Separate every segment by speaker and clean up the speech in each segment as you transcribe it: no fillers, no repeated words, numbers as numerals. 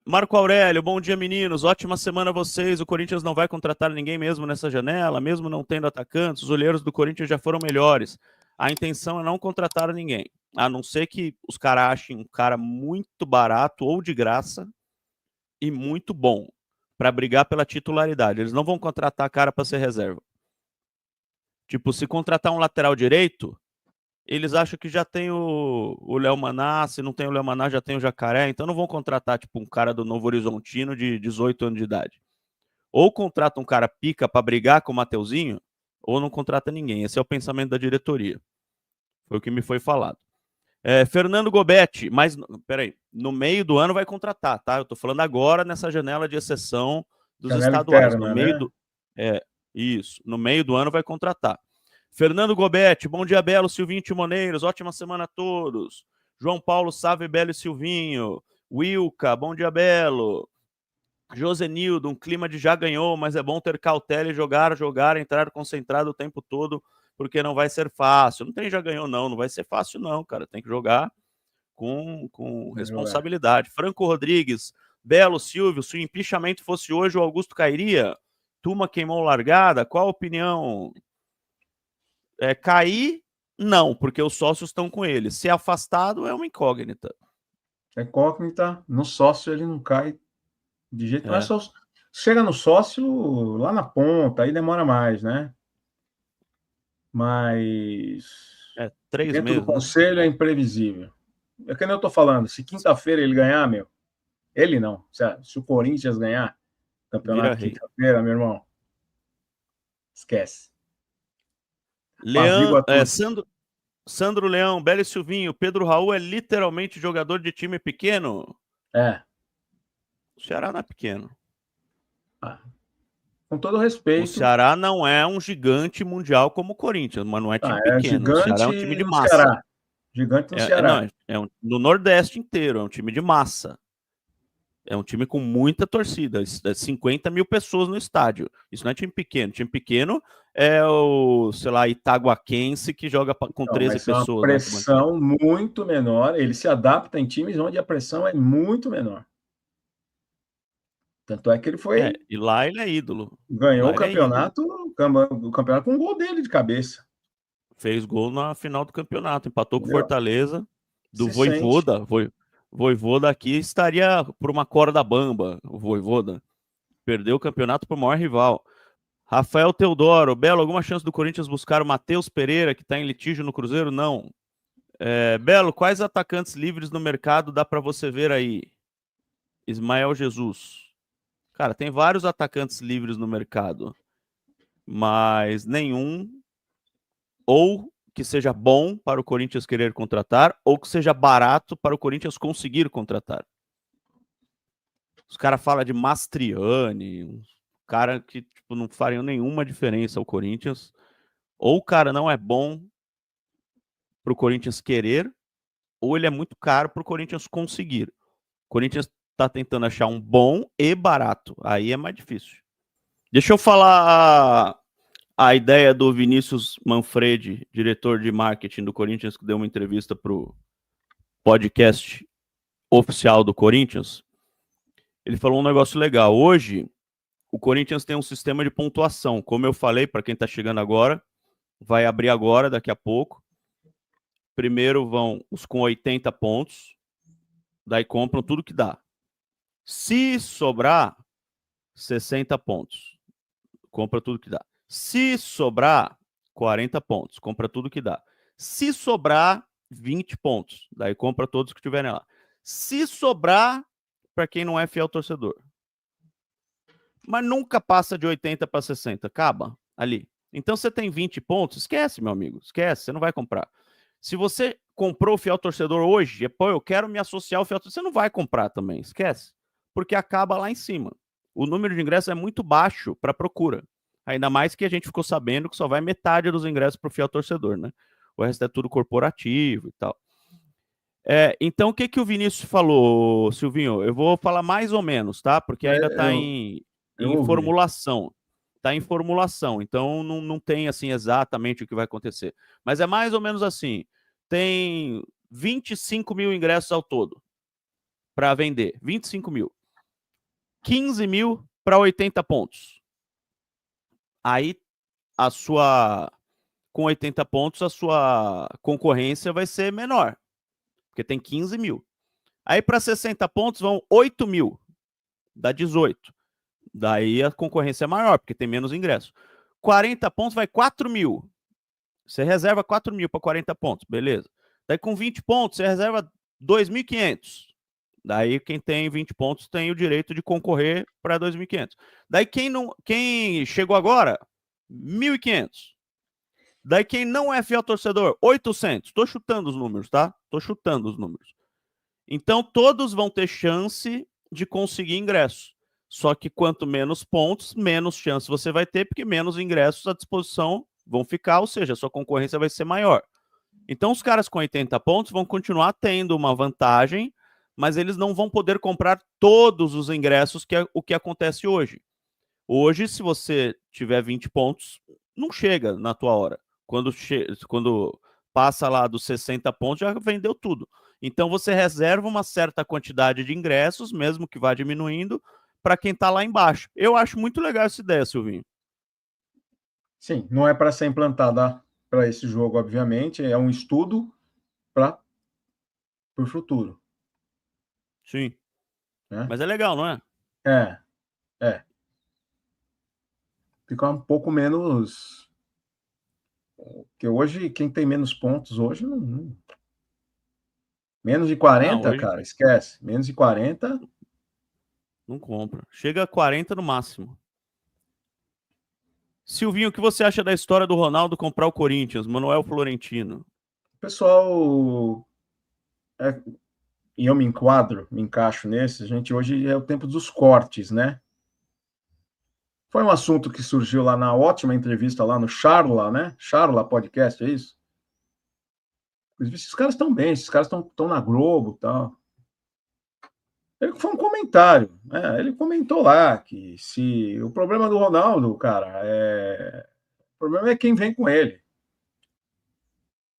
Speaker 1: Marco Aurélio, bom dia, meninos. Ótima semana a vocês. O Corinthians não vai contratar ninguém mesmo nessa janela, mesmo não tendo atacantes. Os olheiros do Corinthians já foram melhores. A intenção é não contratar ninguém, a não ser que os caras achem um cara muito barato ou de graça e muito bom para brigar pela titularidade. Eles não vão contratar cara para ser reserva. Tipo, se contratar um lateral direito, eles acham que já tem o Léo Maná, se não tem o Léo Maná, já tem o Jacaré, então não vão contratar tipo um cara do Novo Horizontino de 18 anos de idade. Ou contrata um cara pica para brigar com o Mateuzinho, ou não contrata ninguém. Esse é o pensamento da diretoria. Foi o que me foi falado. Fernando Gobetti, mas peraí, no meio do ano vai contratar, tá? Eu tô falando agora nessa janela de exceção dos
Speaker 2: Janela
Speaker 1: estaduais.
Speaker 2: interna,
Speaker 1: No meio
Speaker 2: né?
Speaker 1: do. Isso, no meio do ano vai contratar. Fernando Gobetti, bom dia, Belo, Silvinho Timoneiros, ótima semana a todos. João Paulo Sávio, Belo e Silvinho. Wilca, bom dia, Belo. Josenildo, um clima de já ganhou, mas é bom ter cautela e jogar, entrar concentrado o tempo todo, porque não vai ser fácil. Não tem já ganhou, não vai ser fácil, não, cara. Tem que jogar com responsabilidade. Franco Rodrigues, Belo, Silvio, se o empichamento fosse hoje, o Augusto cairia. Tuma queimou largada. Qual a opinião? Cair, não, porque os sócios estão com ele. Ser afastado é uma incógnita.
Speaker 2: É incógnita, no sócio ele não cai de jeito nenhum.
Speaker 1: É.
Speaker 2: Chega no sócio lá na ponta, aí demora mais, né? Mas
Speaker 1: 3
Speaker 2: dentro do
Speaker 1: meses, né?
Speaker 2: conselho é imprevisível. É que nem eu estou falando, se quinta-feira ele ganhar, meu, ele não. Se o Corinthians ganhar
Speaker 1: Vira
Speaker 2: campeonato
Speaker 1: rei.
Speaker 2: quinta-feira, meu irmão, esquece.
Speaker 1: Leão,
Speaker 2: Tudo.
Speaker 1: Sandro Leão, Belo e Silvinho, Pedro Raul é literalmente jogador de time pequeno?
Speaker 2: É.
Speaker 1: O Ceará não é pequeno.
Speaker 2: Com todo
Speaker 1: O
Speaker 2: respeito.
Speaker 1: Ceará não é um gigante mundial como o Corinthians, mas não é time
Speaker 2: É
Speaker 1: pequeno. O Ceará é um time
Speaker 2: gigante
Speaker 1: de
Speaker 2: no
Speaker 1: massa.
Speaker 2: Ceará. Gigante no
Speaker 1: Não,
Speaker 2: Ceará.
Speaker 1: no Nordeste inteiro, é um time de massa. É um time com muita torcida, 50 mil pessoas no estádio. Isso não é time pequeno. Time pequeno é o, sei lá, Itaguaquense que joga com
Speaker 2: Não,
Speaker 1: 13
Speaker 2: mas é uma
Speaker 1: pessoas na arquibancada.
Speaker 2: pressão muito menor. Ele se adapta em times onde a pressão é muito menor. Tanto é que ele
Speaker 1: E lá ele é ídolo.
Speaker 2: ganhou
Speaker 1: Lá ele é ídolo.
Speaker 2: o campeonato com um gol dele de cabeça.
Speaker 1: Fez gol na final do campeonato, empatou com o
Speaker 2: Entendeu?
Speaker 1: Fortaleza, do
Speaker 2: Se sente.
Speaker 1: Vojvoda. Vojvoda aqui estaria por uma corda bamba, o Vojvoda. Perdeu o campeonato para o maior rival. Rafael Teodoro, Belo, alguma chance do Corinthians buscar o Matheus Pereira, que está em litígio no Cruzeiro? Não. Belo, quais atacantes livres no mercado dá para você ver aí? Ismael Jesus. Cara, tem vários atacantes livres no mercado, mas nenhum ou que seja bom para o Corinthians querer contratar, ou que seja barato para o Corinthians conseguir contratar. Os caras falam de Mastriani, um cara que tipo, não fariam nenhuma diferença ao Corinthians. Ou o cara não é bom para o Corinthians querer, ou ele é muito caro para o Corinthians conseguir. O Corinthians está tentando achar um bom e barato. Aí é mais difícil. Deixa eu falar a ideia do Vinícius Manfredi, diretor de marketing do Corinthians, que deu uma entrevista para o podcast oficial do Corinthians. Ele falou um negócio legal. Hoje, o Corinthians tem um sistema de pontuação. Como eu falei, para quem está chegando agora, vai abrir agora, daqui a pouco. Primeiro vão os com 80 pontos, daí compram tudo que dá. Se sobrar 60 pontos, compra tudo que dá. Se sobrar 40 pontos, compra tudo que dá. Se sobrar 20 pontos, daí compra todos que tiverem lá. Se sobrar, para quem não é fiel torcedor. Mas nunca passa de 80 para 60, acaba ali. Então você tem 20 pontos, esquece, meu amigo, esquece, você não vai comprar. Se você comprou o fiel torcedor hoje, pô, eu quero me associar ao fiel torcedor, você não vai comprar também, esquece. Porque acaba lá em cima. O número de ingressos é muito baixo para procura. Ainda mais que a gente ficou sabendo que só vai metade dos ingressos para o fiel torcedor, né? O resto é tudo corporativo e tal. Então, o que o Vinícius falou, Silvinho? Eu vou falar mais ou menos, tá? Porque ainda está em
Speaker 2: ouvi.
Speaker 1: formulação. Está em formulação, então não tem assim exatamente o que vai acontecer. Mas é mais ou menos assim. Tem 25 mil ingressos ao todo para vender. 25 mil. 15 mil para 80 pontos. Aí, com 80 pontos, a sua concorrência vai ser menor, porque tem 15 mil. Aí, para 60 pontos, vão 8 mil, dá 18. Daí a concorrência é maior, porque tem menos ingresso. 40 pontos vai 4 mil. Você reserva 4 mil para 40 pontos, beleza. Daí com 20 pontos, você reserva 2.500. Daí quem tem 20 pontos tem o direito de concorrer para 2.500. Daí quem chegou agora, 1.500. Daí quem não é fiel torcedor, 800. Tô chutando os números, tá? Tô chutando os números. Então todos vão ter chance de conseguir ingresso. Só que quanto menos pontos, menos chance você vai ter, porque menos ingressos à disposição vão ficar, ou seja, a sua concorrência vai ser maior. Então os caras com 80 pontos vão continuar tendo uma vantagem, mas eles não vão poder comprar todos os ingressos, que é o que acontece hoje. Hoje, se você tiver 20 pontos, não chega na tua hora. Quando passa lá dos 60 pontos, já vendeu tudo. Então você reserva uma certa quantidade de ingressos, mesmo que vá diminuindo, para quem está lá embaixo. Eu acho muito legal essa ideia, Silvinho.
Speaker 2: Sim, não é para ser implantada para esse jogo, obviamente, é um estudo para o futuro.
Speaker 1: Sim.
Speaker 2: Né?
Speaker 1: Mas é legal, não é?
Speaker 2: É. Fica um pouco menos. Porque hoje, quem tem menos pontos hoje não. Menos de 40,
Speaker 1: Não, hoje
Speaker 2: cara, esquece. Menos de 40.
Speaker 1: não compra. Chega a 40 no máximo. Silvinho, o que você acha da história do Ronaldo comprar o Corinthians, Manuel Florentino?
Speaker 2: Pessoal, e eu me encaixo nesse, a gente hoje é o tempo dos cortes, né? Foi um assunto que surgiu lá na ótima entrevista lá no Charla, né? Charla Podcast, é isso? Esses caras estão bem, esses caras estão na Globo e tal. Ele foi um comentário, né? Ele comentou lá que se o problema do Ronaldo, cara, o problema é quem vem com ele.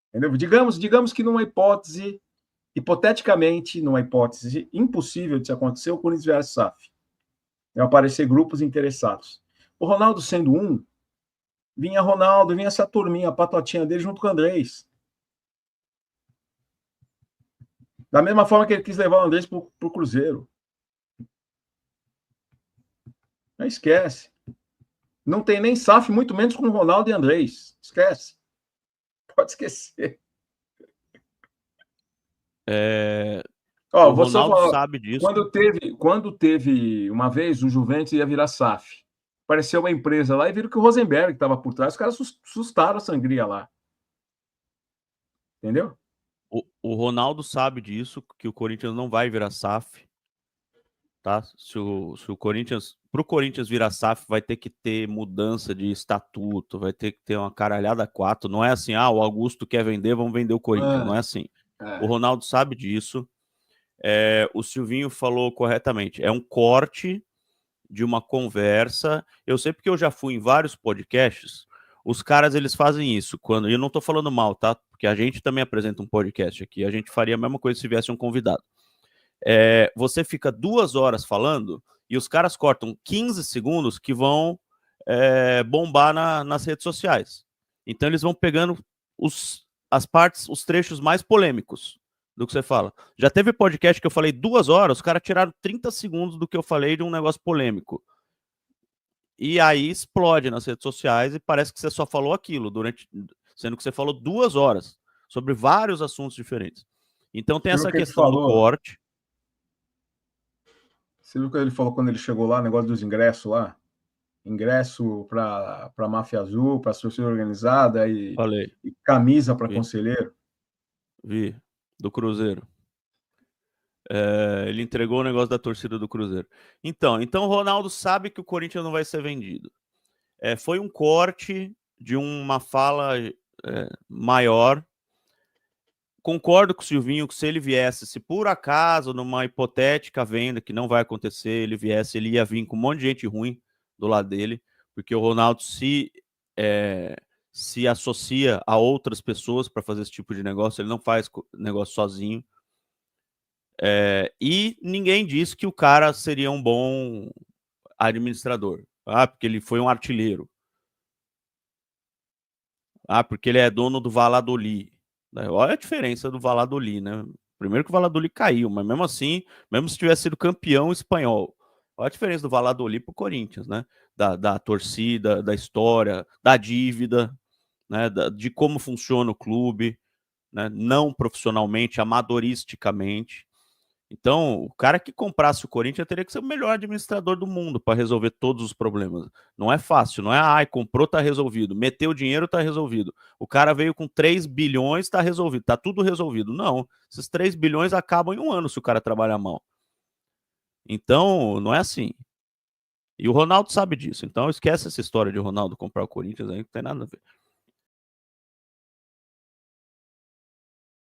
Speaker 2: Entendeu? Digamos que numa hipótese, hipoteticamente, numa hipótese impossível de se acontecer, o Corinthians vier SAF. Iam aparecer grupos interessados. O Ronaldo sendo um, vinha Ronaldo, vinha essa turminha, a patotinha dele junto com o Andrés. Da mesma forma que ele quis levar o Andrés para o Cruzeiro. Não esquece. Não tem nem SAF, muito menos com o Ronaldo e Andrés. Esquece. Pode esquecer.
Speaker 1: O
Speaker 2: Vou só
Speaker 1: Ronaldo
Speaker 2: falar.
Speaker 1: sabe disso.
Speaker 2: Quando teve uma vez, o Juventus ia virar SAF. Apareceu uma empresa lá e viram que o Rosenberg estava por trás. Os caras assustaram a sangria lá. Entendeu?
Speaker 1: O Ronaldo sabe disso, que o Corinthians não vai virar SAF. Tá? Se o Corinthians, pro Corinthians virar SAF, vai ter que ter mudança de estatuto, vai ter que ter uma caralhada 4. Não é assim, o Augusto quer vender, vamos vender o Corinthians. Não é assim. O Ronaldo sabe disso. O Silvinho falou corretamente. É um corte de uma conversa. Eu sei porque eu já fui em vários podcasts. Os caras, eles fazem isso. E eu não tô falando mal, tá? Porque a gente também apresenta um podcast aqui. A gente faria a mesma coisa se tivesse um convidado. Você fica 2 horas falando e os caras cortam 15 segundos que vão bombar nas redes sociais. Então eles vão pegando as partes, os trechos mais polêmicos do que você fala. Já teve podcast que eu falei 2 horas, os caras tiraram 30 segundos do que eu falei de um negócio polêmico. E aí explode nas redes sociais e parece que você só falou aquilo, sendo que você falou 2 horas sobre vários assuntos diferentes. Então tem essa questão do corte.
Speaker 2: Você viu o que ele falou quando ele chegou lá, negócio dos ingressos lá? Ingresso para a máfia azul, para a torcida organizada e camisa para conselheiro.
Speaker 1: Vi, do Cruzeiro. Ele entregou o negócio da torcida do Cruzeiro. Então o Ronaldo sabe que o Corinthians não vai ser vendido. Foi um corte de uma fala maior. Concordo com o Silvinho que se ele viesse, se por acaso, numa hipotética venda que não vai acontecer, ele ia vir com um monte de gente ruim do lado dele, porque o Ronaldo se associa a outras pessoas para fazer esse tipo de negócio, ele não faz negócio sozinho. E ninguém disse que o cara seria um bom administrador. Porque ele foi um artilheiro. Porque ele é dono do Valladolid. Olha a diferença do Valladolid, né? Primeiro que o Valladolid caiu, mas mesmo assim, mesmo se tivesse sido campeão espanhol, olha a diferença do Valladolid pro Corinthians, né? Da torcida, da história, da dívida, né? De como funciona o clube, né? Não profissionalmente, amadoristicamente. Então, o cara que comprasse o Corinthians teria que ser o melhor administrador do mundo para resolver todos os problemas. Não é fácil, não é, comprou, tá resolvido. Meteu o dinheiro, tá resolvido. O cara veio com 3 bilhões, tá resolvido. Tá tudo resolvido. Não, esses 3 bilhões acabam em um ano se o cara trabalhar mal. Então, não é assim. E o Ronaldo sabe disso. Então, esquece essa história de Ronaldo comprar o Corinthians aí, não tem nada a ver.